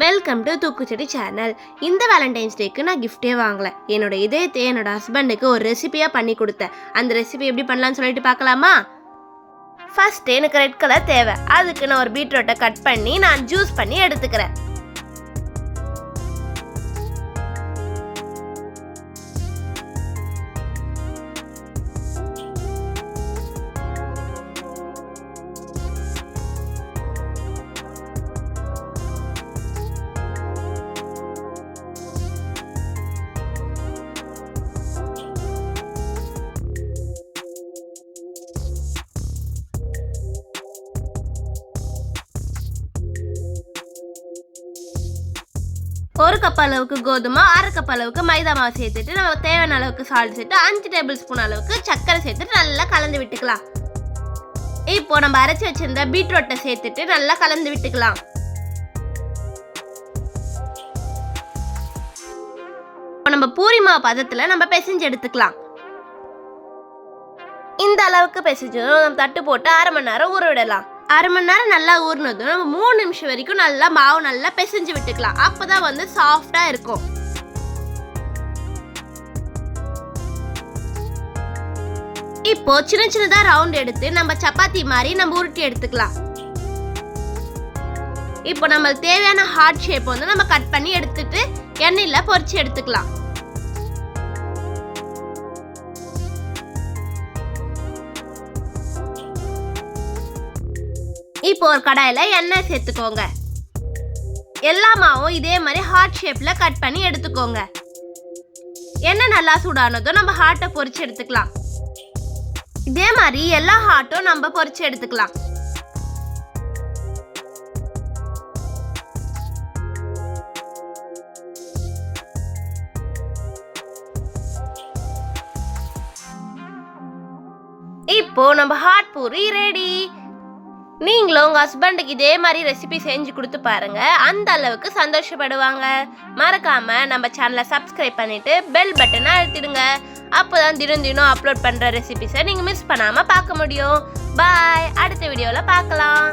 Welcome to தூக்கு செடி channel. இந்த வேலண்டைன்ஸ் டேக்கு நான் கிஃப்டே வாங்கல. என்னோட இதயத்தை என்னோட ஹஸ்பண்டுக்கு ஒரு ரெசிபியாக பண்ணி கொடுத்தேன். அந்த ரெசிபி எப்படி பண்ணலான்னு சொல்லிட்டு பார்க்கலாமா? ஃபர்ஸ்ட் எனக்கு ரெட் கலர் தேவை. அதுக்கு நான் ஒரு பீட்ரூட்டை கட் பண்ணி நான் ஜூஸ் பண்ணி எடுத்துக்கிறேன். ஒரு கப் அளவுக்கு கோதுமை, அரை கப் அளவுக்கு மைதா மாவு சேர்த்துட்டு நம்ம தேவையான அளவுக்கு சால்ட் சேர்த்து 5 டேபிள் ஸ்பூன் அளவுக்கு சர்க்கரை சேர்த்துட்டு நல்லா கலந்து விட்டுக்கலாம். இப்போ நம்ம அரைச்சி வச்சிருந்த பீட்ரூட்டை சேர்த்துட்டு நல்லா கலந்து விட்டுக்கலாம். இப்போ நம்ம பூரி மாவு பதத்தில் நம்ம பிசைஞ்சு எடுத்துக்கலாம். இந்த அளவுக்கு பிசைஞ்சதும் நம்ம தட்டு போட்டு 1/2 மணி நேரம் ஊற விடலாம். 1/2 மணி நேரம் நல்லா ஊறினதும் நம்ம 3 நிமிஷம் வரைக்கும் நல்லா மாவு நல்லா பிசைஞ்சு விட்டுக்கலாம். அப்பதான் வந்து சாஃப்டா இருக்கும். இப்போ சின்ன சின்னதா ரவுண்ட் எடுத்து நம்ம சப்பாத்தி மாதிரி நம்ம உருட்டி எடுத்துக்கலாம். இப்போ நம்ம தேவையான ஹார்ட் ஷேப் வந்து நம்ம கட் பண்ணி எடுத்துட்டு எண்ணெயில பொரிச்சு எடுத்துக்கலாம். இப்போ ஒரு கடாயில எண்ணெய் சேர்த்துக்கோங்க. எல்லா மாவும் இதே மாதிரி ஹார்ட் ஷேப்ல கட் பண்ணி எடுத்துக்கோங்க. எண்ணெய் நல்லா சூடானதும் நம்ம ஹார்ட்டை பொரிச்சு எடுத்துக்கலாம். இதே மாதிரி எல்லா ஹார்ட்டும் நம்ம பொரிச்சு எடுத்துக்கலாம். இப்போ நம்ம ஹார்ட் பூரி ரெடி. நீங்களும் உங்கள் ஹஸ்பண்டுக்கு இதே மாதிரி ரெசிபி செஞ்சு கொடுத்து பாருங்க. அந்த அளவுக்கு சந்தோஷப்படுவாங்க. மறக்காம நம்ம சேனலை சப்ஸ்கிரைப் பண்ணிட்டு பெல் பட்டனை அழுத்திடுங்க. அப்போதான் தினம் அப்லோட் பண்ணுற ரெசிபிஸை நீங்கள் மிஸ் பண்ணாமல் பார்க்க முடியும். பாய். அடுத்த வீடியோவில் பார்க்கலாம்.